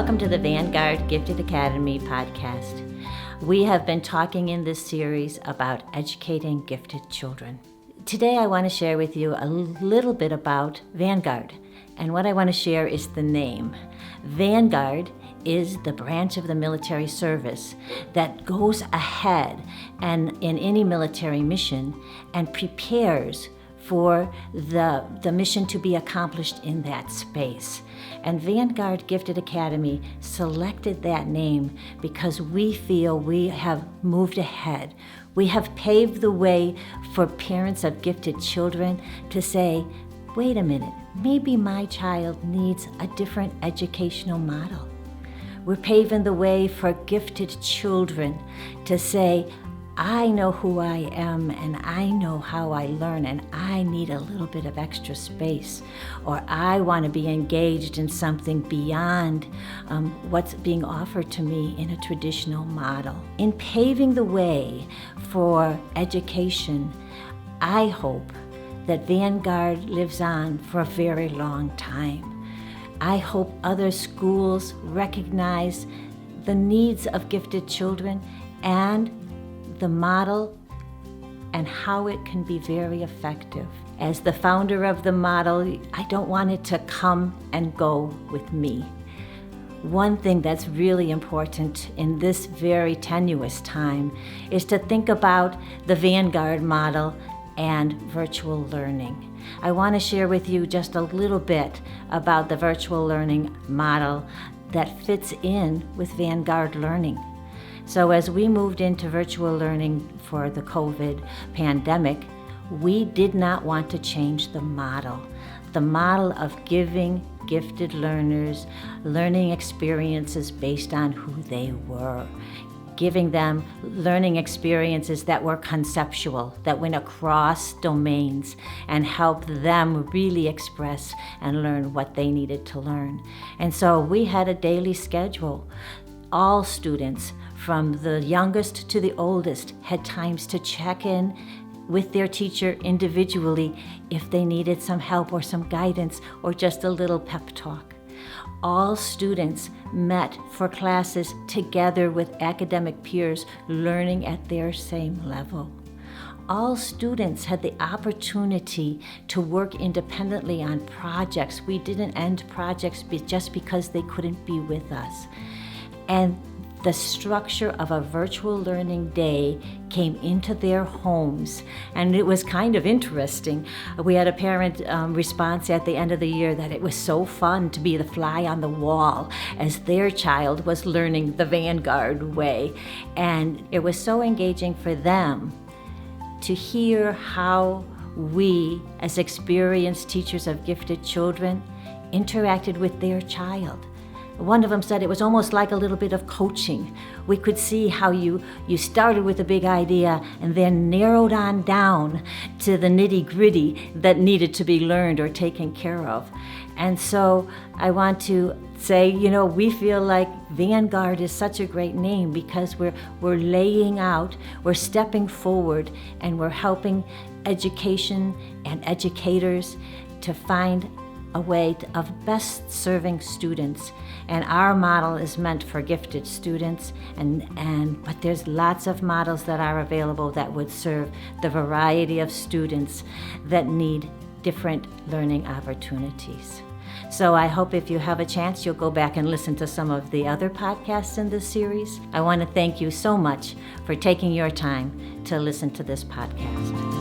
Welcome to the Vanguard Gifted Academy podcast. We have been talking in this series about educating gifted children. Today I want to share with you a little bit about Vanguard. And what I want to share is the name. Vanguard is the branch of the military service that goes ahead and in any military mission and prepares for the mission to be accomplished in that space. And Vanguard Gifted Academy selected that name because we feel we have moved ahead. We have paved the way for parents of gifted children to say, wait a minute, maybe my child needs a different educational model. We're paving the way for gifted children to say, I know who I am and I know how I learn and I need a little bit of extra space, or I want to be engaged in something beyond what's being offered to me in a traditional model. In paving the way for education, I hope that Vanguard lives on for a very long time. I hope other schools recognize the needs of gifted children and the model and how it can be very effective. As the founder of the model, I don't want it to come and go with me. One thing that's really important in this very tenuous time is to think about the Vanguard model and virtual learning. I want to share with you just a little bit about the virtual learning model that fits in with Vanguard learning. So as we moved into virtual learning for the COVID pandemic, we did not want to change the model of giving gifted learners learning experiences based on who they were, giving them learning experiences that were conceptual, that went across domains and helped them really express and learn what they needed to learn. And so we had a daily schedule. All students, from the youngest to the oldest, had times to check in with their teacher individually if they needed some help or some guidance or just a little pep talk. All students met for classes together with academic peers, learning at their same level. All students had the opportunity to work independently on projects. We didn't end projects just because they couldn't be with us. And the structure of a virtual learning day came into their homes, and it was kind of interesting. We had a parent response at the end of the year that it was so fun to be the fly on the wall as their child was learning the Vanguard way. And it was so engaging for them to hear how we, as experienced teachers of gifted children, interacted with their child. One of them said it was almost like a little bit of coaching. We could see how you started with a big idea and then narrowed on down to the nitty-gritty that needed to be learned or taken care of. And so I want to say, we feel like Vanguard is such a great name because we're laying out, we're stepping forward, and we're helping education and educators to find a way of best serving students. And our model is meant for gifted students, but there's lots of models that are available that would serve the variety of students that need different learning opportunities. So I hope if you have a chance, you'll go back and listen to some of the other podcasts in this series. I want to thank you so much for taking your time to listen to this podcast.